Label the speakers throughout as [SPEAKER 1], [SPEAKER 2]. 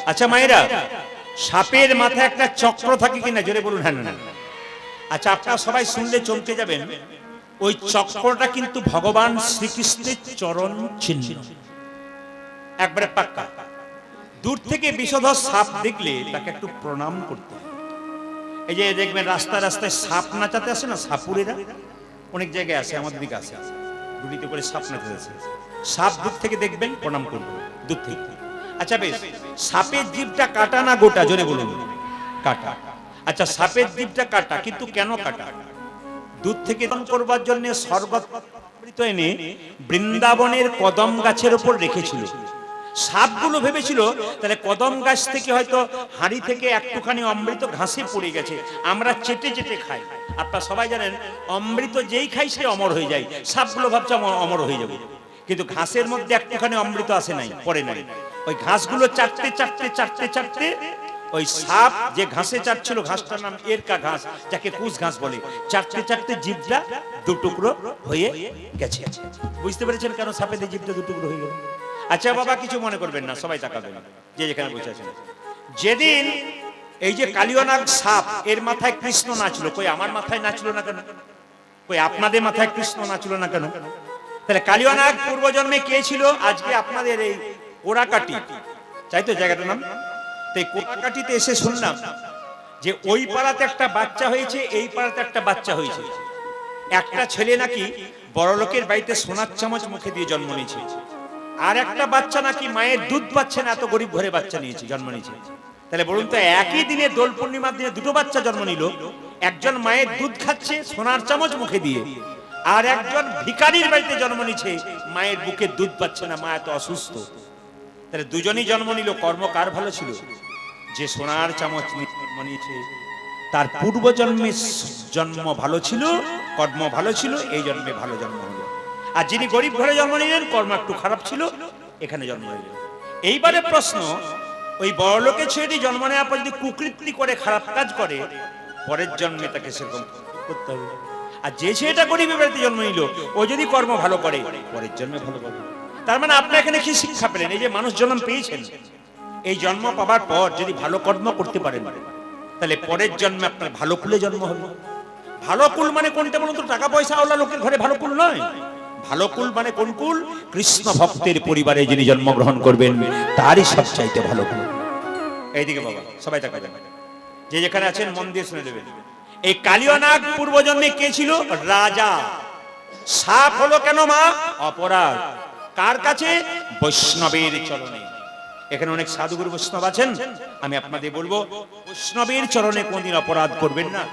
[SPEAKER 1] আচ্ছা মায়েরা, সাপের মাথায় একটা চক্র থাকে কিনা জোরে বলুন। হ্যাঁ না? আচ্ছা, আপনারা সবাই শুনলে চমকে যাবেন, ওই চক্রটা কিন্তু ভগবান শ্রীকৃষ্ণের চরণ চিহ্ন, একবারে পাক্কা। দূর থেকে বিষধর সাপ দেখলে তাকে একটু প্রণাম করতে হয়। এই যে দেখবেন রাস্তায় রাস্তায় সাপ নাচাতে আসে না, সাপুরেরা অনেক জায়গায় আসে, আমাদের দিকে আসে, দুটিতে করে সাপ নাচাতে আসে। সাপ দূর থেকে দেখবেন, প্রণাম করবেন দূর থেকে। আচ্ছা বেশ, সাপের জিভটা কাটা না গোটা জোরে বলুন? কাটা। আচ্ছা, সাপের জিভটা কাটা, কিন্তু কেন কাটা? দূর থেকে দান করবার জন্য স্বর্গত এনে বৃন্দাবনের কদম গাছের উপর রেখেছিল। সাপগুলো ভেবেছিল তাহলে কদম গাছ থেকে হয়তো হাঁড়ি থেকে একটুখানি অমৃত ঘাসে পড়ে গেছে, আমরা চেটে চেটে খাই। আপনারা সবাই জানেন অমৃত যেই খাই সে অমর হয়ে যায়। সাপগুলো ভাবছে অমর হয়ে যাবে, কিন্তু ঘাসের মধ্যে একটুখানি অমৃত আসে নাই, পড়ে নাই। ওই ঘাসগুলো চাটতে চাটতে চাটতে চাটতে ওই সাপ যে ঘাসে চাটছিল, ঘাসটার নাম এরকা ঘাস, যাকে কুশ ঘাস বলে, চাটতে চাটতে জিভটা দুটুকরো হয়ে গেছে। বুঝতে পেরেছেন কেন সাপেদের জিভটা দুটুকরো হয়ে গেল? আচ্ছা বাবা, কিছু মনে করবেন না, সবাই তাকাবেন যে যেখানে বসে আছেন। যেদিন এই যে কালিয়ানাগ সাপ, এর মাথায় কৃষ্ণ নাচলো, কই আমার মাথায় নাচলো না কেন? কই আপনাদের মাথায় কৃষ্ণ নাচলো না কেন? তাহলে কালিয়ানাগ পূর্বজন্মে কে ছিল? আজকে আপনাদের এই কোরাকাটি, চাই তো জায়গাটার নাম। তাই কোরাকাটিতে এসে শুনলাম যে ওই পাড়াতে একটা বাচ্চা হয়েছে, এই পাড়াতে একটা বাচ্চা হয়েছে। একটা ছেলে নাকি বড়লোকের বাড়িতে সোনার চামচ মুখে দিয়ে জন্ম নিয়েছে, আর একটা বাচ্চা নাকি মায়ের দুধ পাচ্ছে না, এত গরিব ঘরে বাচ্চা নিয়েছে, জন্ম নিয়েছে। তাহলে বলুন তো, একই দিনে দোল পূর্ণিমার দিনে দুটো বাচ্চা জন্ম নিল। একজন মায়ের দুধ খাচ্ছে সোনার চামচ মুখে দিয়ে, আর একজন ভিখারির বাড়িতে জন্ম নিচ্ছে, মায়ের বুকে দুধ পাচ্ছে না, মা এত অসুস্থ। তাহলে দুজনই জন্ম নিল, কর্ম কার ভালো ছিল? যে সোনার চামচ জন্ম নিয়েছে তার পূর্বজন্মে জন্ম ভালো ছিল, কর্ম ভালো ছিল, এই জন্মে ভালো জন্ম হলো। আর যিনি গরিব ঘরে জন্ম নিলেন, কর্ম একটু খারাপ ছিল, এখানে জন্ম নিলেন। এইবারে প্রশ্ন, ওই বড়লোকের ছেলেটি জন্ম নেওয়ার পর যদি কুকৃতি করে, খারাপ কাজ করে, পরের জন্মে তাকে সেরকম করতে হবে। আর যে ছেলেটা গরিবের বাড়িতে জন্ম নিল, ও যদি কর্ম ভালো করে, পরের জন্মে ভালো করবে। তার মানে আপনি এখানে কি শিক্ষা পেলেন? এই যে মানুষ জন্ম পেয়েছেন, এই জন্ম পাবার পর যদি ভালো কর্ম করতে পারেন, তাহলে পরের জন্মে আপনার ভালো কুলে জন্ম হলো। ভালো কুল মানে কোনটা বলুন তো? টাকা পয়সা ওলা লোকের ঘরে ভালো কুল নয়। ভালো কুল মানে কোন কুল? কৃষ্ণ ভক্তের পরিবারে যিনি জন্মগ্রহণ করবেন, তারই সবচাইতে ভালো কুল। এইদিকে বাবা, সবাই তাকা যান, যে যেখানে আছেন মন দিয়ে শুনে দেবেন। এই কালিয়ানাগ পূর্বজন্মে কে ছিল? রাজা। সাপ হলো কেন মা? অপরাধ। কার কাছে? বৈষ্ণবের চরণে। এখানে অনেক সাধুগুরু বৈষ্ণব আছেন, আমি আপনাদের বলবো বৈষ্ণবের চরণে কোনদিন অপরাধ করবেন না।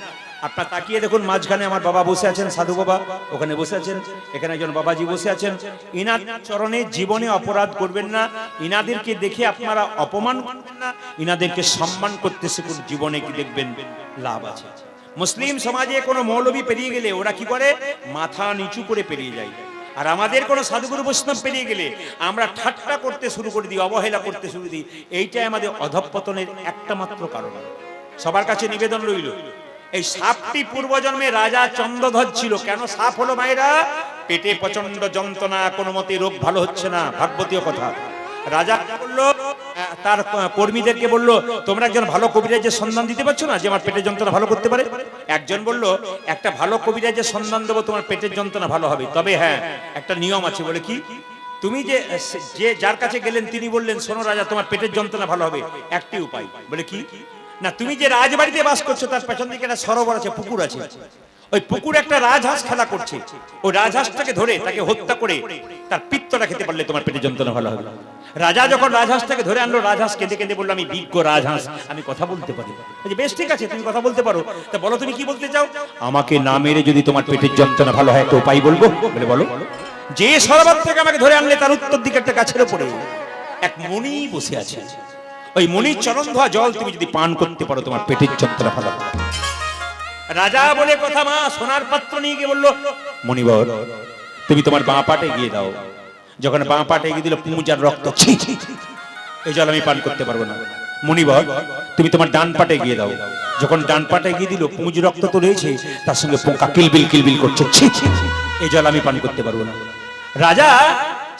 [SPEAKER 1] আপনার তাকিয়ে দেখুন, মাঝখানে আমার বাবা বসে আছেন, সাধু বাবা ওখানে বসে আছেন, এখানে একজন বাবাজি বসে আছেন। ইনার চরণে জীবনে অপরাধ করবেন না। ইনাদেরকে দেখে আপনারা অপমান করবেন না, ইনাদেরকে সম্মান করতে শিখুন, জীবনে কি দেখবেন লাভ আছে। মুসলিম সমাজে কোনো মৌলবী পেরিয়ে গেলে ওরা কি করে? মাথা নিচু করে পেরিয়ে যায়। আর আমাদের কোন সাধুগুরু বৈষ্ণব পেরিয়ে গেলে আমরা ঠাট্টা করতে শুরু করে দিই, অবহেলা করতে শুরু দিই। এইটাই আমাদের অধঃপতনের একটা মাত্র কারণ। সবার কাছে নিবেদন রইল, এই সাপটি পূর্বজন্মে রাজা চন্দ্রধ্বজ ছিল। কেন সাপ হলো মায়েরা? পেটে প্রচন্ড যন্ত্রণা, কোনো মতে রোগ ভালো হচ্ছে না, ভাগবতীয় কথা। রাজা বললো, তার কর্মীদেরকে বললো, তোমরা একজন ভালো কবিরাজের সন্ধান দিতে পারছো না যে আমার পেটের যন্ত্রণা ভালো করতে পারে? একজন বলল, একটা ভালো কবিরাজের সন্ধান দেবো, তোমার পেটের যন্ত্রণা ভালো হবে, তবে হ্যাঁ একটা নিয়ম আছে। বলে কি? তুমি যে যার কাছে গেলেন তিনি বললেন, শোনো রাজা, তোমার পেটের যন্ত্রণা ভালো হবে একটি উপায়। বলে কি? না, তুমি যে রাজবাড়িতে বাস করছো তার পেছন দিকে একটা সরোবর আছে, পুকুর আছে, ওই পুকুরে একটা রাজহাঁস খেলা করছে, ওই রাজহাঁসটাকে ধরে তাকে হত্যা করে তার পিত্তটা খেতে পারলে তোমার পেটের যন্ত্রণা ভালো হবে। রাজা যখন রাজহাঁসটাকে ধরে আনলো, রাজহাঁস কেঁদে কেঁদে বললো, আমি বিজ্ঞ রাজহাঁস, আমি কথা বলতে পারি। বেশ, ঠিক আছে, তুমি কথা বলতে পারো, তা বলো তুমি কি বলতে চাও? আমাকে না মেরে যদি তোমার পেটের যন্ত্রণা ভালো হয় একটা উপায় বলবো। বলে বলো। যে সরোবর থেকে আমাকে ধরে আনলে তার উত্তর দিকে একটা গাছের উপরে এক মণি বসে আছে, ওই মণির চরণ ধোয়া জল তুমি যদি পান করতে পারো, তোমার পেটের যন্ত্রণা ভালো হবে। রাজা বলে কথা, মা সোনার পাত্র নিয়ে গিয়ে বললো, মণিবর তুমি তোমার বাঁ পাটে গিয়ে দাও। যখন বাঁ পাটে গিয়ে দিল, পুঁজার রক্ত, এই জল আমি পান করতে পারবো না। মণিবর তুমি তোমার ডান পাটে গিয়ে দাও। যখন ডান পাটে গিয়ে দিল, পুঁজ রক্ত তো রয়েছে, তার সঙ্গে পোকা কিলবিল কিলবিল করছে, এই জল আমি পান করতে পারবো না। রাজা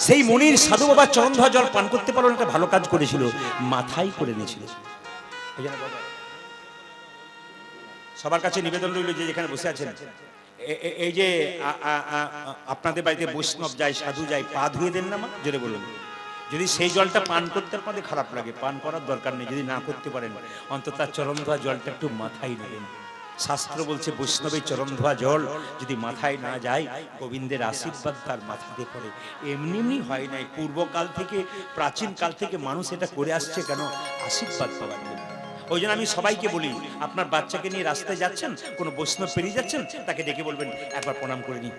[SPEAKER 1] সেই মুনির সাধু বাবা চরণ ধোয়া জল পান করতে পারলো না, একটা ভালো কাজ করেছিল, মাথায় করে নিয়েছিল। সবার কাছে নিবেদন রইল যে যেখানে বসে আছেন, এই যে আপনাদের বাড়িতে বৈষ্ণব যায়, সাধু যায়, পা ধুয়ে দেন না মা, জোরে বলুন। যদি সেই জলটা পান করতে আপনাদের খারাপ লাগে, পান করার দরকার নেই। যদি না করতে পারেন অন্তত তার চরণ ধোয়া জলটা একটু মাথায় নেবেন। শাস্ত্র বলছে বৈষ্ণবের চরণ ধোয়া জল যদি মাথায় না যায়, গোবিন্দের আশীর্বাদ তার মাথাতে পড়ে। এমনি এমনি হয় নাই, পূর্বকাল থেকে, প্রাচীন কাল থেকে মানুষ এটা করে আসছে, কেন? আশীর্বাদ পাওয়ার জন্য। ওই জন্য আমি সবাইকে বলি, আপনার বাচ্চাকে নিয়ে রাস্তায় যাচ্ছেন, কোনো বৈষ্ণব পেরিয়ে যাচ্ছেন, তাকে ডেকে বলবেন একবার প্রণাম করে নি,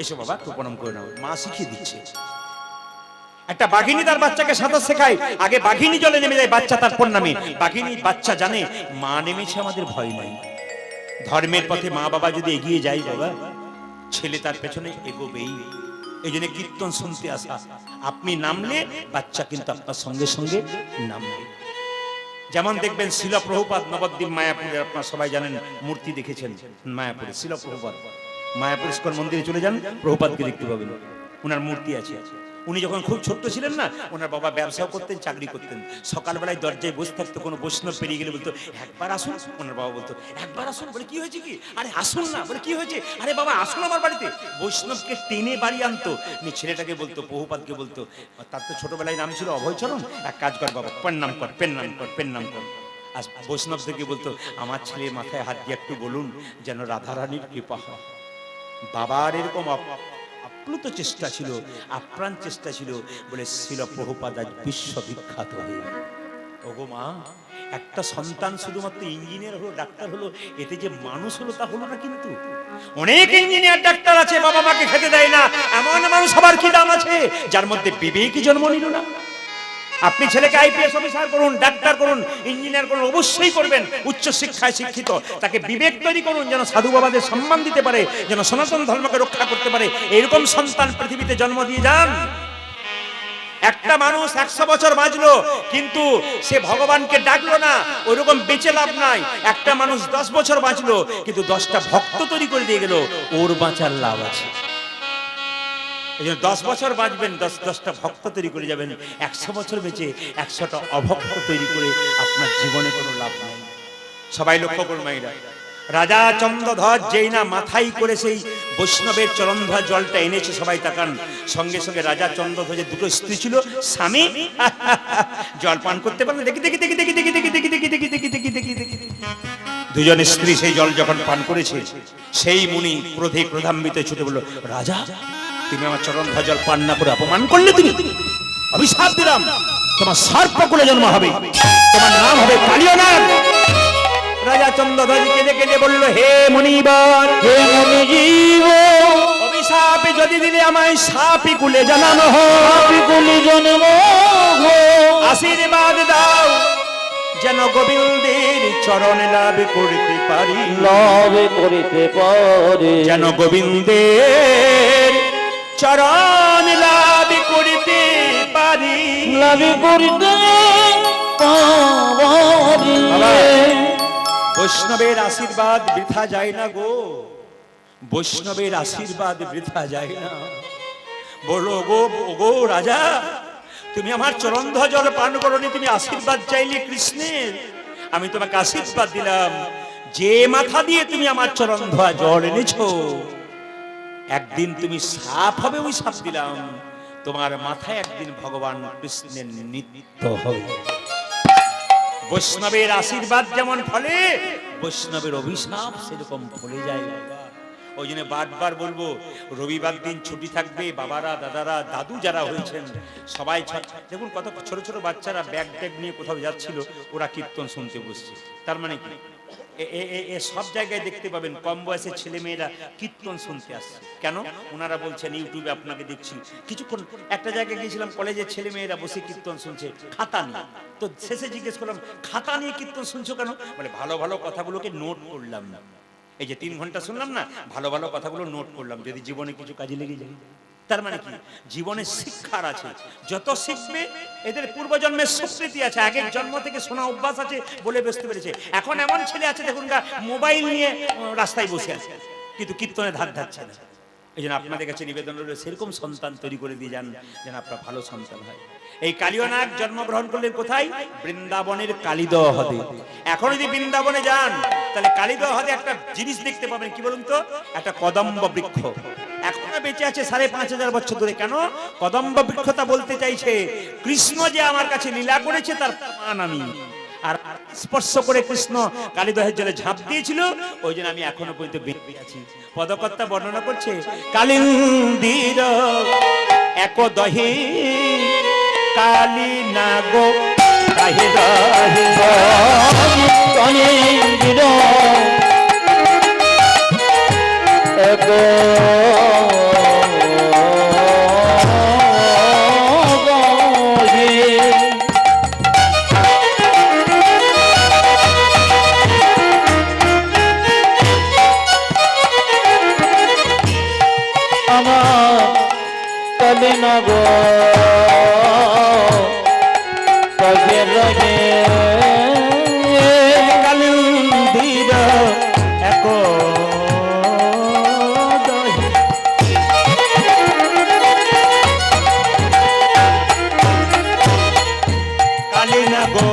[SPEAKER 1] এসো বাবা একটু প্রণাম করে নাও, মা শিখিয়ে দিচ্ছে। একটা বাঘিনী তার বাচ্চাকে সাঁতার শেখায়, আগে বাঘিনী জলে নেমে যায়, বাচ্চা তারপর নামে। বাঘিনী বাচ্চা জানে মা নেমেছে, আমাদের ভয় নাই। ধর্মের পথে মা বাবা যদি এগিয়ে যায়, বাবা ছেলে তার পেছনে এগোবেই। এই জন্য কীর্তন শুনতে আসা, আপনি নামলে বাচ্চা কিন্তু আপনার সঙ্গে সঙ্গে নামবে। যেমন দেখবেন শিল প্রভুপাদ নবদ্বীপ মায়াপুরে, আপনারা সবাই জানেন, মূর্তি দেখেছেন মায়াপুরে। শিল প্রভুপাদ মায়াপুর ইস্কন মন্দিরে চলে যান, প্রভুপাদকে দেখতে পাবেন, ওনার মূর্তি আছে। উনি যখন খুব ছোট্ট ছিলেন না, ওনার বাবা ব্যবসাও করতেন, চাকরি করতেন। সকালবেলায় দরজায় বসে থাকতো, কোনো বৈষ্ণব পেরিয়ে গেলে বলতো একবার আসুন। ওনার বাবা বলতো একবার আসুন। বলে কি হয়েছে কি? আরে আসুন না। বলে কি হয়েছে? আরে বাবা আসুন আমার বাড়িতে। বৈষ্ণবকে টেনে বাড়ি আনতো। ছেলেটাকে বলতো, প্রভুপাদকে বলতো, তার তো ছোটবেলায় নাম ছিল অভয়চরণ, এক কাজ কর বাবা, প্রণাম কর, প্রণাম কর, প্রণাম কর। আর বৈষ্ণব থেকে বলতো আমার ছেলের মাথায় হাত দিয়ে একটু বলুন যেন রাধারানীর কৃপা হয়। বাবার এরকম আপ্লুত চেষ্টা ছিল, আপ্রাণ চেষ্টা ছিল বলে শিল প্রভুপাদ আজ বিশ্ববিখ্যাত হয়ে। ওগো মা, একটা সন্তান শুধুমাত্র ইঞ্জিনিয়ার হলো, ডাক্তার হলো, এতে যে মানুষ হলো তা হলো না। কিন্তু অনেক ইঞ্জিনিয়ার ডাক্তার আছে, বাবা মাকে খেতে দেয় না, এমন মানুষ সবার কি দাম আছে যার মধ্যে বিবেকই জন্ম নিল না। আপনি ছেলেকে আইপিএস অফিসার করুন, ডাক্তার করুন, ইঞ্জিনিয়ার করুন, অবশ্যই করবেন, উচ্চ শিক্ষায় শিক্ষিত, তাকে বিবেক তৈরি করুন যেন সাধু বাবাদের সম্মান দিতে পারে, যেন সনাতন ধর্মকে রক্ষা করতে পারে। এরকম সন্তান পৃথিবীতে জন্ম দিয়ে যান। একটা মানুষ 100 বছর বাঁচলো কিন্তু সে ভগবানকে ডাকলো না, ওইরকম বেঁচে লাভ নাই। একটা মানুষ 10 বছর বাঁচলো কিন্তু 10টা ভক্ত তৈরি করে দিয়ে গেল, ওর বাঁচার লাভ আছে। 10 বছর বাঁচবেন, 10টা ভক্ত তৈরি করে যাবেন। 100 বছর বেঁচে 100টা অভক্ত তৈরি করে আপনার জীবনে কোনো লাভ নাই। সবাই লক্ষ্য করুন মাইরা, রাজা চন্দ্রধ্বজ যেই না মাথায় করে সেই বৈষ্ণবের চরণধোয়া জলটা এনেছে, সবাই তাকান, সঙ্গে সঙ্গে রাজা চন্দ্রধ্বজের দুটো স্ত্রী ছিল, স্বামী জল পান করতে পারলেন। দেখি দেখি দেখি দেখি দেখি দেখি দেখি দেখি দেখি দেখি দেখি দেখি দুজন স্ত্রী সেই জল যখন পান করেছে, সেই মুনি ক্রোধে ক্রোধান্বিত ছুটে বলল, রাজা তুমি আমার চরণধোয়া জল পান না করে অপমান করলে, তুমি অভিশাপ দিলাম, তোমার সর্পকুলে জন্ম হবে, তোমার নাম হবে কালিয়নাগ। রাজা চন্দ্রধ্বজ কেঁদে কেঁদে বলল, হে মুনিবর, হে মুনিজীব, অভিশাপ যদি দিলে আমায় সাপি কুলে জানানো হয়, আশীর্বাদ দাও যেন গোবিন্দের চরণ লাভ করতে পারি, লাভ করতে পারি, যেন গোবিন্দের চরণ লাভ করতে পারি, লাভ করতে পারি। বৈষ্ণবের আশীর্বাদ বৃথা যায় না গো, বৈষ্ণবের আশীর্বাদ বৃথা যায় না। বলো গো, গো রাজা, তুমি আমার চরণধোয়া জল পান করনি, তুমি আশীর্বাদ চাইলে কৃষ্ণের, আমি তোমাকে আশীর্বাদ দিলাম, যে মাথা দিয়ে তুমি আমার চরণধোয়া জল এনেছো, একদিন তুমি সাপ হবে, ওই সাপ দিলাম, তোমার মাথায় একদিন ভগবান কৃষ্ণের নিত্য হবে। বৈষ্ণবের আশীর্বাদ যেমন ফলে, বৈষ্ণবের অভিশাপ সেরকম ফলে যায়। ওই জন্য বারবার বলবো, রবিবার দিন ছুটি থাকবে, বাবারা, দাদারা, দাদু যারা হয়েছেন সবাই, দেখুন কত ছোট ছোট বাচ্চারা ব্যাগ ট্যাগ নিয়ে কোথাও যাচ্ছিল, ওরা কীর্তন শুনতে বসছে। তার মানে কি, সব জায়গায় দেখতে পাবেন কম বয়সের ছেলে মেয়েরা কীর্তন শুনতে আসছে। কেন? ওনারা বলছেন ইউটিউবে আপনাকে দেখছি। কিছুক্ষণ একটা জায়গায় গিয়েছিলাম, কলেজের ছেলে মেয়েরা বসে কীর্তন শুনছে খাতা নিয়ে। তো শেষে জিজ্ঞেস করলাম, খাতা নিয়ে কীর্তন শুনছো কেন? বলে ভালো ভালো কথাগুলোকে নোট করলাম না, এই যে 3 ঘন্টা শুনলাম না, ভালো ভালো কথাগুলো নোট করলাম, যদি জীবনে কিছু কাজে লেগে যায়। তার মানে কি, জীবনে শিক্ষার আছে, যত শিখবে, এদের পূর্বজন্মের স্বীকৃতি আছে, আগের জন্ম থেকে শোনা অভ্যাস আছে বলে বুঝতে পেরেছে। এখন এমন ছেলে আছে দেখুন, মোবাইল নিয়ে রাস্তায় বসে আছে কিন্তু কীর্তনে ধার ধারছে না। এই জন্য আপনাদের কাছে নিবেদন রইল সেরকম সন্তান তৈরি করে দিয়ে যান যেন আপনার ভালো সন্তান হয়। এই কালীয়নাগ জন্মগ্রহণ করলেন কোথায়? বৃন্দাবনের কালীদহ হ্রদে। এখন যদি বৃন্দাবনে যান তাহলে কালীদহ হ্রদে একটা জিনিস দেখতে পাবেন, কি বলুন তো? একটা কদম্ব বৃক্ষ এখনো বেঁচে আছে ৫৫০০ বছর ধরে। কেন কদম্ব বৃক্ষতা বলতে চাইছে কৃষ্ণ যে আমার কাছে লীলা করেছে তার প্রমাণ আমি। আর স্পর্শ করে কৃষ্ণ কালীদহের জলে ঝাঁপ দিয়েছিল, ওই জন্য আমি এখনো পর্যন্ত বেঁচে আছি। পদকর্তা বর্ণনা করছে কালিন্দির একদহে কালী নাগো কাহে রহে
[SPEAKER 2] কালিন্দির এক নগো কবে রহে
[SPEAKER 1] কালিন্দির এক কালী নাগো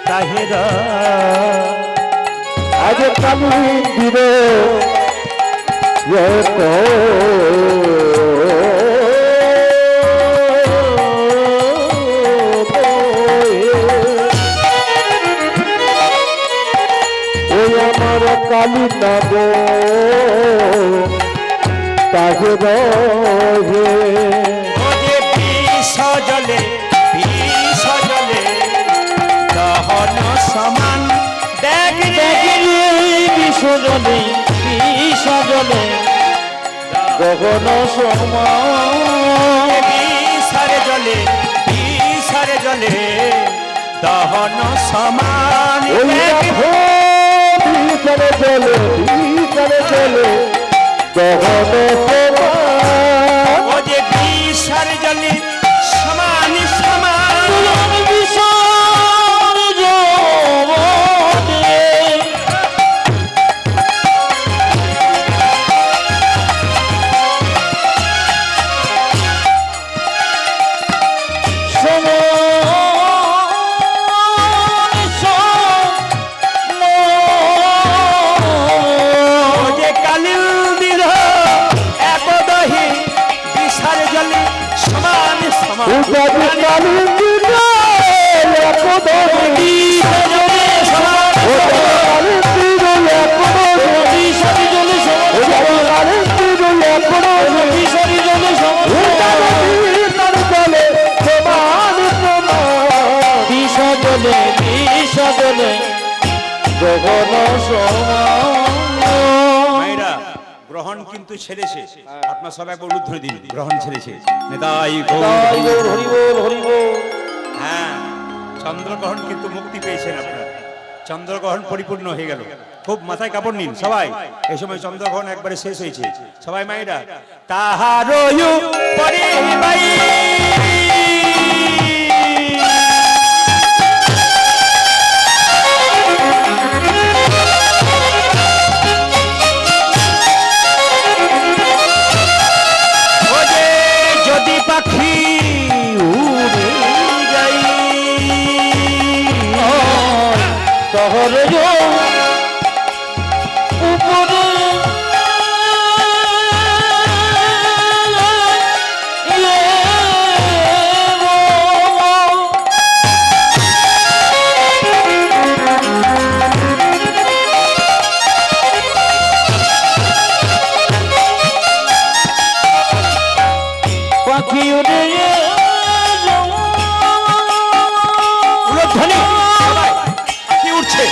[SPEAKER 1] তাহের
[SPEAKER 2] আজ কালিন্দির আমার কালী নাগ তাহে রহে
[SPEAKER 1] বিষ জলে দহন সমান দেখ
[SPEAKER 2] দেখিলে বিষ জলে গগন সমান
[SPEAKER 1] বিষারে জলে দহন সমান
[SPEAKER 2] বিষারে জলে গগন সমান
[SPEAKER 1] ও যে বিষারে জলে সমান সমান
[SPEAKER 2] বিষারে জলে
[SPEAKER 1] মায়েরা গ্রহণ কিন্তু ছেড়েছে, আপনার সবাই বলুন ধরে দিন গ্রহণ ছেড়েছে। নেতাই গৌর হরি বল হরি বল। হ্যাঁ, চন্দ্রগ্রহণ কিন্তু মুক্তি পেয়েছেন আপনারা, চন্দ্রগ্রহণ পরিপূর্ণ হয়ে গেল। খুব মাথায় কাপড় নিন সবাই, এই সময় চন্দ্রগ্রহণ একবারে শেষ হয়েছে। সবাই মায়েরা তাহারয়ু পরে বাই পাখি উড়ে যাই
[SPEAKER 2] শহর উপরে পাখি উড়ে
[SPEAKER 1] উড়োধ্বনি সবাই পাখি উঠছে।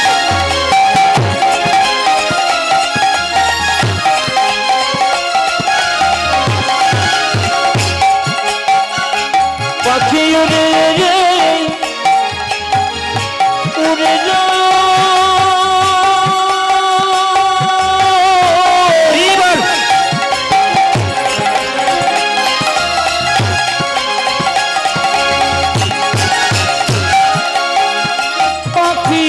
[SPEAKER 2] পাখি উড়ে উড়ে পাখি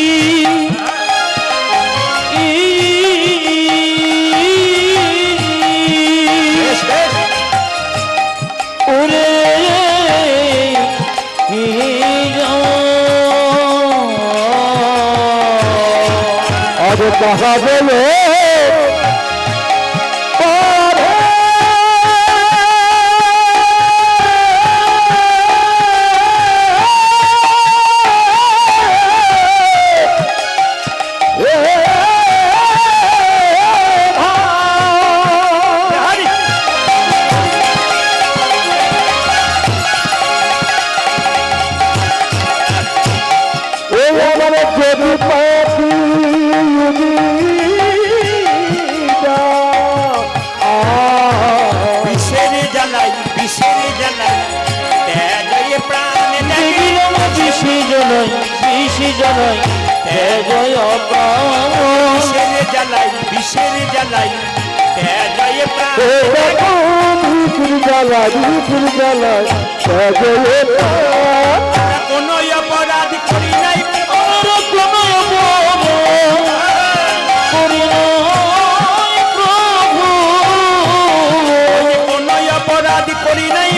[SPEAKER 2] আজ তাহা বলে
[SPEAKER 1] কোনো অপরাধ করি নাই কোনো অপরাধ করি নাই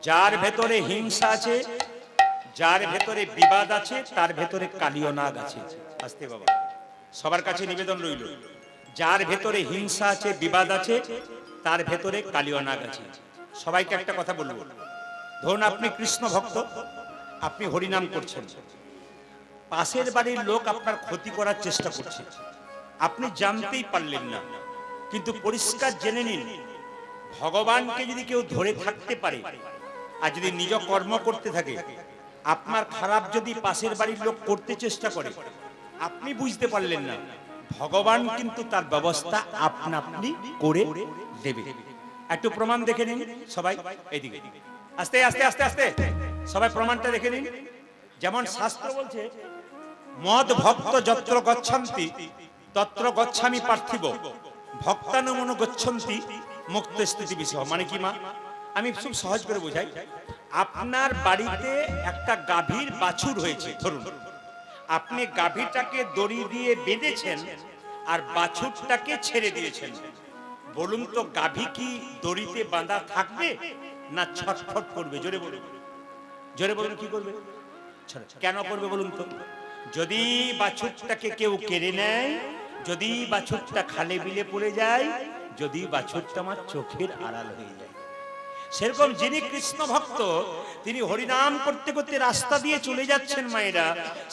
[SPEAKER 1] যার ভেতরে হিংসা আছে, যার ভেতরে বিবাদ আছে, তার ভেতরে কালীয় নাগ আছে। আস্তে বাবা, সবার কাছে নিবেদন রইল, যার ভেতরে হিংসা আছে, বিবাদ আছে, তার ভেতরে কালীয় নাগ আছে। সবাইকে একটা কথা বলবো, ধরুন আপনি কৃষ্ণ ভক্ত, আপনি হরিনাম করছেন, পাশের বাড়ির লোক আপনার ক্ষতি করার চেষ্টা করছে, আপনি জানতেই পারলেন না, কিন্তু পরিষ্কার জেনে নিন, ভগবানকে যদি কেউ ধরে থাকতে পারে আর যদি নিজ কর্ম করতে থাকে, আপনার খারাপ যদি পাশের বাড়ির লোক করতে চেষ্টা করে, আপনি বুঝতে পারলেন না, ভগবান কিন্তু তার ব্যবস্থা আপনা আপনি করে দেবে। একটু প্রমাণ দেখে নিন সবাই, এইদিকে আস্তে আস্তে আস্তে আস্তে সবাই প্রমাণটা দেখে নিন। যেমন শাস্ত্র বলছে, মদ ভক্ত যত্র গচ্ছন্তি তত্র গচ্ছামি পার্থিব, ভক্তানুমন গচ্ছন্তি মুক্ত স্থিতি বিষয়। মানে কি মা, আমি খুব সহজ করে বোঝাই। আপনার বাড়িতে একটা গাভীর বাছুর হয়েছে, ধরুন আপনি গাভীটাকে দড়ি দিয়ে বেঁধেছেন আর বাছুরটাকে ছেড়ে দিয়েছেন, বলুন তো গাভী কি দড়িতে বাঁধা থাকবে না ছটফট করবে? জোরে বলুন, জোরে বলুন, কি করবে? কেন করবে বলুন তো? যদি বাছুরটাকে কেউ কেড়ে নেয়, যদি বাছুরটা খালে বিলে পড়ে যায়, যদি বাছুরটা আমার চোখের আড়াল হয়ে যায়, সেরকম যিনি কৃষ্ণ ভক্ত, তিনি হরিনাম করতে করতে রাস্তা দিয়ে চলে যাচ্ছেন মায়েরা,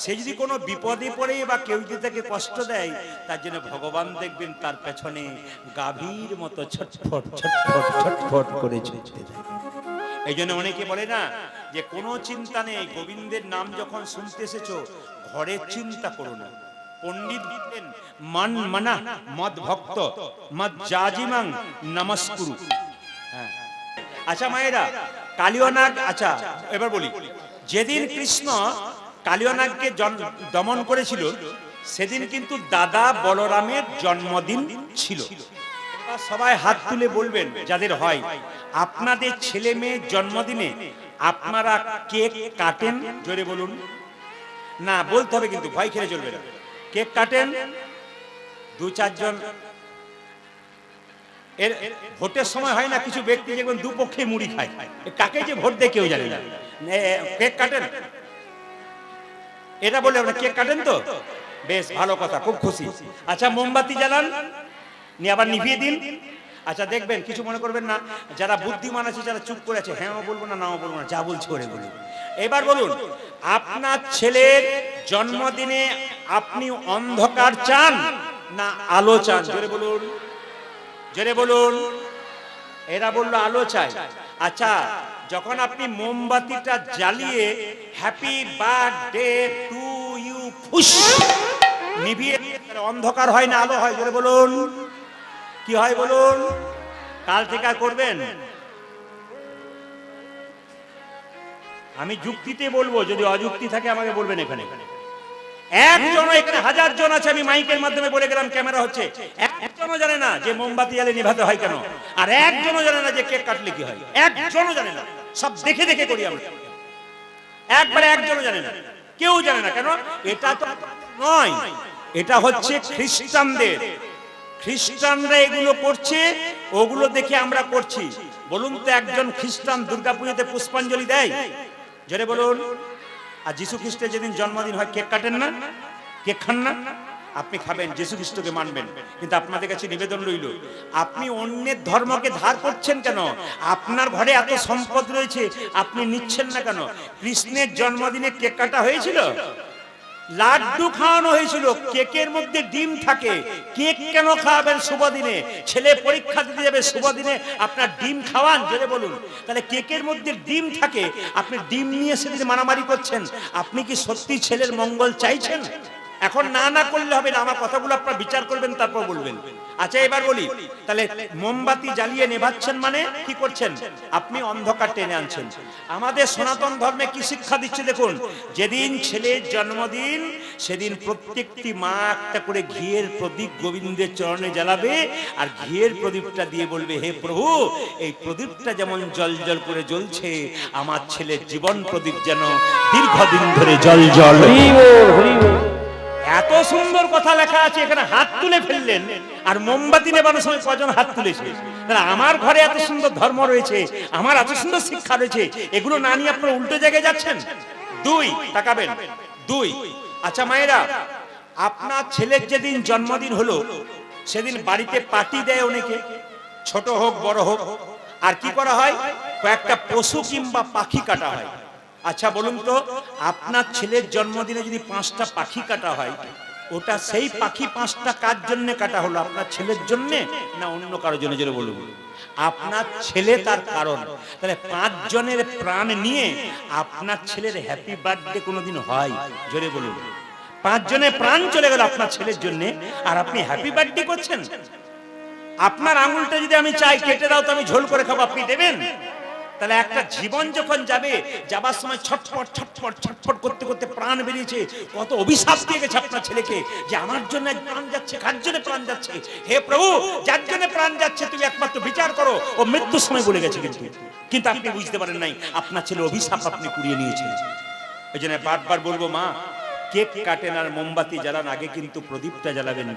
[SPEAKER 1] সে যদি কোনো বিপদে পড়ে বা কেউ যদি তাকে কষ্ট দেয়, তার জন্য ভগবান দেখবেন তার পেছনে গাভীর মতো ছটফট ছটফট ছটফট করে চলতে থাকে। এই জন্য অনেকে বলে না যে কোনো চিন্তা নেই, গোবিন্দের নাম যখন শুনতে এসেছো ঘরের চিন্তা করো না। পণ্ডিত বললেন, মান মানা মদ ভক্ত মদ জাজিমাং নমস্কুরু। হ্যাঁ, আচ্ছা মায়েরা, কালীয় নাগ, আচ্ছা এবার বলি, যেদিন কৃষ্ণ কালীয় নাগকে দমন করেছিল, সেদিন কিন্তু দাদা বলরামের জন্মদিন ছিল। সবাই হাত তুলে বলবেন যাদের হয়, আপনাদের ছেলে মেয়ের জন্মদিনে আপনারা কেক কাটেন? জোরে বলুন। না, বলতে হবে কিন্তু, ভয় খেলে চলবে না। কেক কাটেন? দু চারজন। এর ভোটের সময় হয় না, কিছু ব্যক্তি যেমন দুপক্ষে মুড়ি খায়, কাকে যে ভোট দেয় কেউ জানে না। কেক কাটেন? এটা বলে আপনারা কেক কাটেন তো? বেশ ভালো কথা, খুব খুশি। আচ্ছা, মোমবাতি জ্বালান, নিয়ে আবার নিভিয়ে দিন। আচ্ছা দেখবেন, কিছু মনে করবেন না, যারা বুদ্ধিমান আছে, যারা চুপ করে আছে, হ্যাঁ বলবো না, নাও বলবো না, যা বলছি ওরে বলুন। এবার বলুন, আপনার ছেলের জন্মদিনে আপনি অন্ধকার চান না আলো চান? জোরে বলুন, জোরে বলুন। এরা বললো আলো চাই। আচ্ছা, যখন আপনি মোমবাতিটা জ্বালিয়ে হ্যাপি বার্থডে টু ইউ ফুস নিভিয়ে, অন্ধকার হয় না আলো হয়? জোরে বলুন, কি হয় বলুন? কাল থেকে করবেন, আমি যুক্তিতে বলবো, যদি অযুক্তি থাকে আমাকে বলবেন। এখানে একজন, এখানে হাজার জন আছে, আমি মাইকের মাধ্যমে বলে গেলাম, ক্যামেরা হচ্ছে, একজনও জানে না যে মোমবাতি জ্বালে নিভাতে হয় কেন, আর একজনও জানে না যে কেক কাটলে কি হয়, একজনও জানে না। সব দেখে দেখে করি আমরা, একবারে একজনও জানে না, কেউ জানে না। কেন? এটা তো নয়, এটা হচ্ছে খ্রিস্টানদের। খ্রিস্টানরা এগুলো করছে, ওগুলো দেখে আমরা করছি। বলুন তো, একজন খ্রিস্টান দুর্গাপুজোতে পুষ্পাঞ্জলি দেয়? জোরে বলুন। আর যীশু খ্রিস্টের যেদিন জন্মদিন হয় কেক কাটেন না, কেক খান না? আপনি খাবেন, যীশু খ্রিস্টকে মানবেন, কিন্তু আপনাদের কাছে নিবেদন রইল, আপনি অন্যের ধর্মকে ধার করছেন কেন? আপনার ঘরে এত সম্পদ রয়েছে, আপনি নিচ্ছেন না কেন? কৃষ্ণের জন্মদিনে কেক কাটা হয়েছিল, লাড্ডু খাওয়ানো হয়েছিল, কেকের মধ্যে ডিম থাকে। কেক কেন খাওয়াবেন শুভ দিনে? ছেলে পরীক্ষা দিতে যাবে শুভ দিনে, আপনার ডিম খাওয়ান? জোরে বলুন। তাহলে কেকের মধ্যে ডিম থাকে, আপনি ডিম নিয়ে সেদিন মারামারি করছেন। আপনি কি সত্যি ছেলের মঙ্গল চাইছেন? এখন না না করলে হবে না, আমার কথাগুলো আপনারা বিচার করবেন, তারপর বলবেন। আচ্ছা, এবার বলি, তাহলে মোমবাতি জ্বালিয়ে নেভাচ্ছেন মানে কি করছেন? আপনি অন্ধকার টেনে আনছেন। আমাদের সনাতন ধর্মে কি শিক্ষা দিচ্ছে দেখুন, যেদিন ছেলের জন্মদিন সেদিন প্রত্যেকটি মা একটা করে ঘিয়ের প্রদীপ গোবিন্দের চরণে জ্বালাবে, আর ঘিয়ের প্রদীপটা দিয়ে বলবে, হে প্রভু, এই প্রদীপটা যেমন জল জল করে জ্বলছে, আমার ছেলের জীবন প্রদীপ যেন দীর্ঘদিন ধরে জল জল। এত সুন্দর কথা লেখা আছে, এখানে হাত তুলে ফেললেন। আর মোমবাতি নেবানোর সময় কজন হাত তুলেছে? তাহলে আমার ঘরে এত সুন্দর ধর্ম রয়েছে, আমার এত সুন্দর শিক্ষা রয়েছে, এগুলো না নিয়ে আপনারা উল্টো জায়গায় যাচ্ছেন। দুই, তাকাবেন। দুই, আচ্ছা মায়েরা, আপনার ছেলের যেদিন জন্মদিন হলো সেদিন বাড়িতে পার্টি দেয় অনেকে, ছোট হোক বড় হোক। আর কি করা হয়? কয়েকটা পশু কিংবা পাখি কাটা হয়। আচ্ছা বলুন তো, আপনার ছেলের জন্মদিনে যদি 5টা পাখি কাটা হয়, ওটা সেই পাখি 5টা কার জন্য কাটা হলো? আপনার ছেলের জন্য না অন্য কারোর জন্য? জোরে বলুন। আপনার ছেলে তার কারণ। তাহলে 5 জনের প্রাণ নিয়ে আপনার ছেলের হ্যাপি বার্থডে কোনোদিন হয়? জোরে বলুন। 5 জনের প্রাণ চলে গেল আপনার ছেলের জন্য, আর আপনি হ্যাপি বার্থডে করছেন? আপনার আঙুলটা যদি আমি চাই কেটে দাও তো আমি ঝোল করে খাবো, আপনি দেবেন? তাহলে একটা জীবন যখন যাবে, যাবার সময় ছটফট ছটফট ছটফট করতে করতে প্রাণ বেরিয়েছে, কত অভিশাপ দিয়ে গেছে আপনার ছেলেকে, যে আমার জন্য প্রাণ যাচ্ছে, কার জন্য প্রাণ যাচ্ছে? হে প্রভু, যার জন্য প্রাণ যাচ্ছে তুমি একমাত্র বিচার করো। ও মৃত্যুর সময় বলে গেছে, কিন্তু আপনি বুঝতে পারেন নাই, আপনার ছেলে অভিশাপ আপনি কুড়িয়ে নিয়েছেন। ওই জন্য বারবার বলবো, মা, কেক কাটেন আর মোমবাতি জ্বালান, আগে কিন্তু প্রদীপটা জ্বালাবেন।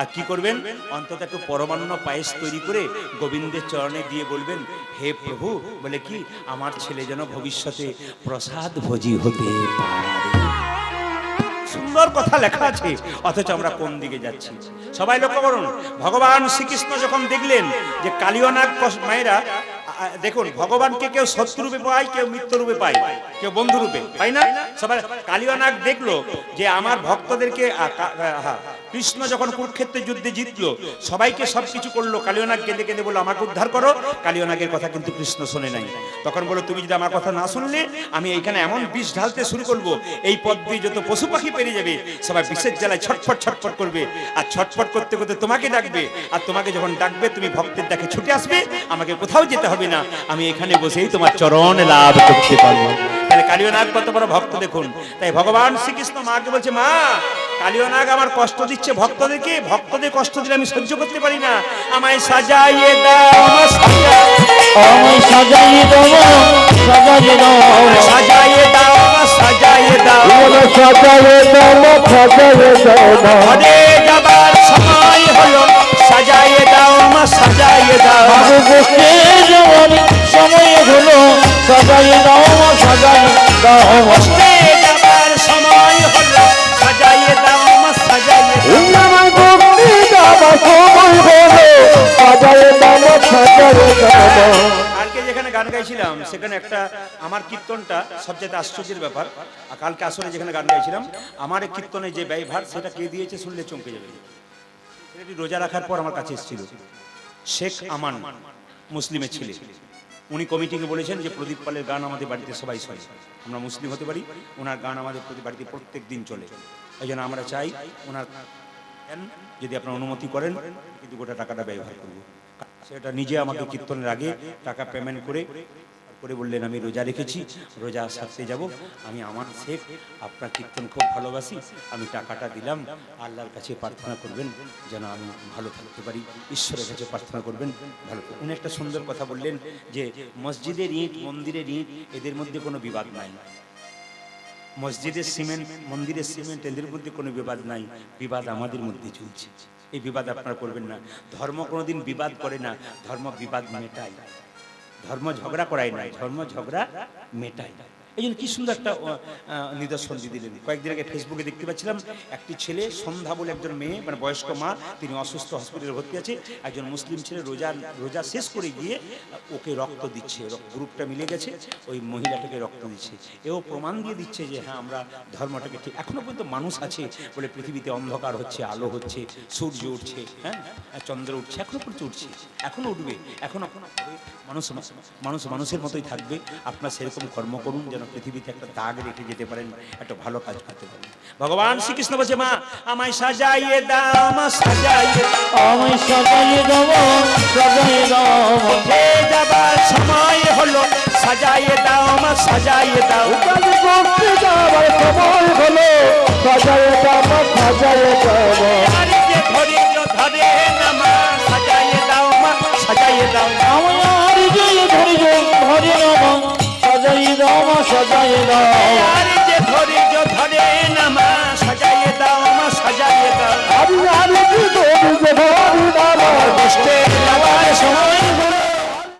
[SPEAKER 1] আর কি করবেন? অন্তত একটু পরমান্ন পায়েস তৈরি করে গোবিন্দের চরণে দিয়ে বলবেন, হে প্রভু, বলে কি, আমার ছেলে যেন ভবিষ্যতে প্রসাদ ভোজি হতে পারে। সুন্দর কথা লেখা আছে, অথচ আমরা কোন দিকে যাচ্ছি? সবাই লক্ষ্য করুন, ভগবান শ্রীকৃষ্ণ যখন দেখলেন যে কালিয়নাগ, মায়েরা দেখুন, ভগবানকে কেউ শত্রু রূপে পায়, কেউ মিত্র রূপে পায়, কেউ বন্ধু রূপে পায় না। সবাই কালিয়নাগ দেখলো যে আমার ভক্তদেরকে, কৃষ্ণ যখন কুরুক্ষেত্রের যুদ্ধে জিতলো, সবাইকে সবকিছু করলো, কালিয়নাগ কেঁদে কেঁদে বললো আমাকে উদ্ধার করো। কালিয়নাগের কথা কিন্তু কৃষ্ণ শোনে নাই। তখন বললো, তুমি যদি আমার কথা না শুনলে, আমি এইখানে এমন বিষ ঢালতে শুরু করবো, এই পথ দিয়ে যত পশু পাখি পেরিয়ে যাবে সবাই বিষের জ্বালায় ছটফট ছটফট করবে, আর ছটফট করতে করতে তোমাকে ডাকবে, আর তোমাকে যখন ডাকবে তুমি ভক্তের ডাকে ছুটে আসবে, আমাকে কোথাও যেতে হবে না, আমি এখানে বসেই তোমার চরণ লাভ করতে পারবো। তাহলে কালিয়নাগ কত বড় ভক্ত দেখুন। তাই ভগবান শ্রীকৃষ্ণ মাকে বলছে, মা, কালিয়নাগ আমার কষ্ট দিচ্ছে ভক্তদেরকে, ভক্তদের কষ্ট দিলে আমি সহ্য করতে পারি না, আমায় সাজাইয়ে দাও,
[SPEAKER 2] আমায় সাজাইয়ে দাও, সাজাইয়ে দাও,
[SPEAKER 1] সাজাইয়ে দাও, সাজাইয়ে দাও,
[SPEAKER 2] সাজাইয়ে দাও, সাজাইয়ে দাও,
[SPEAKER 1] ঘরে যাবার সময় হলো, সাজাইয়ে দাও, সাজাইয়ে দাও,
[SPEAKER 2] বাবু বসে যাওয়ার সময় হলো, সাজাইয়ে দাও, সাজাইয়ে দাও,
[SPEAKER 1] বসতে যাবার সময় হলো, সাজাইয়ে দাও, সাজাইয়ে দাও,
[SPEAKER 2] আমার বসে যাওয়ার সময় হলো, সাজাইয়ে দাও, সাজাইয়ে দাও।
[SPEAKER 1] কালকে যেখানে গান গাইছিলাম সেখানে একটা, আমার কীর্তনটা সবচেয়ে আশ্চর্যের ব্যাপার, আর কালকে আসলে যেখানে গান গাইছিলাম, আমার এই কীর্তনে যে ব্যয়ভার সেটা কে দিয়েছে শুনলে চমকে যাবে। ছেলেটি রোজা রাখার পর আমার কাছে এসেছিল, শেখ আমান, মুসলিমের ছেলে। উনি কমিটিকে বলেছেন যে প্রদীপ পালের গান আমাদের বাড়িতে সবাই শোনে, আমরা মুসলিম হতে পারি, ওনার গান আমাদের বাড়িতে প্রত্যেক দিন চলে। এই জন্য আমরা চাই ওনার, যদি আপনারা অনুমতি করেন, কিন্তু গোটা টাকাটা ব্যবহার করব। সেটা নিজে আমাকে কীর্তনের আগে টাকা পেমেন্ট করে করে বললেন আমি রোজা রেখেছি, রোজা সারতে যাব, আমি আমার শেখ আপনার কীর্তন খুব ভালোবাসি, আমি টাকাটা দিলাম, আল্লাহর কাছে প্রার্থনা করবেন যেন আমি ভালো থাকতে পারি, ঈশ্বরের কাছে প্রার্থনা করবেন ভালো। উনি একটা সুন্দর কথা বললেন যে মসজিদের ইট মন্দিরের ইট এদের মধ্যে কোনো বিবাদ নাই, মসজিদের সিমেন্ট মন্দিরের সিমেন্ট এদের মধ্যে কোনো বিবাদ নাই, বিবাদ আমাদের মধ্যে চলছে। এই বিবাদ আপনারা করবেন না। ধর্ম কোনোদিন বিবাদ করে না, ধর্ম বিবাদ মেটায়। ধর্ম ঝগড়া করায় না, ধর্ম ঝগড়া মেটায়। এই জন্য কি সুন্দর একটা নিদর্শন দিয়ে দিলেন। কয়েকদিন আগে ফেসবুকে দেখতে পাচ্ছিলাম একটি ছেলে, সন্ধ্যা বলে একজন মেয়ে, মানে বয়স্ক মা, তিনি অসুস্থ, হসপিটালে ভর্তি আছে, একজন মুসলিম ছেলে রোজা শেষ করে গিয়ে ওকে রক্ত দিচ্ছে, গ্রুপটা মিলে গেছে, ওই মহিলাটাকে রক্ত দিচ্ছে। এও প্রমাণ দিয়ে দিচ্ছে যে হ্যাঁ আমরা ধর্মটাকে ঠিক। এখনো পর্যন্ত মানুষ আছে বলে পৃথিবীতে অন্ধকার হচ্ছে, আলো হচ্ছে, সূর্য উঠছে, হ্যাঁ চন্দ্র উঠছে, এখনো পর্যন্ত উঠছে, এখনো উঠবে, এখনো মানুষ মানুষের মতোই থাকবে। আপনার সেরকম কর্ম করুন যেন পৃথিবীতে একটা দাগ রেখে যেতে পারেন, একটা ভালো কাজ করতে পারেন। ভগবান শ্রীকৃষ্ণ বলছে মা আমায় সাজাইয়ে দাও, মা সাজাইয়ে
[SPEAKER 2] আমায় সাজাইয়ে দাও, সাজাইয়ে দাও,
[SPEAKER 1] উঠে যাবার সময় হলো, সাজাইয়ে দাও, মা সাজাইয়ে দাও।
[SPEAKER 2] কালী করতে যাবার সময় হলো, সাজাইয়ে দাও, সাজাইয়ে দাও।
[SPEAKER 1] আর যে ধৈর্য ধরে না মা সাজাইয়ে দাও, মা সাজাইয়ে দাও।
[SPEAKER 2] আমার যে ধৈর্য ধরে না, সাজাইয়ে দাও, সাজাইয়ে দাও।
[SPEAKER 1] আর যে ধৈর্য ধরে না মা সাজাইয়ে দাও, মা সাজাইয়ে দাও।
[SPEAKER 2] আমি যে ধৈর্য ধরে না,
[SPEAKER 1] কষ্টে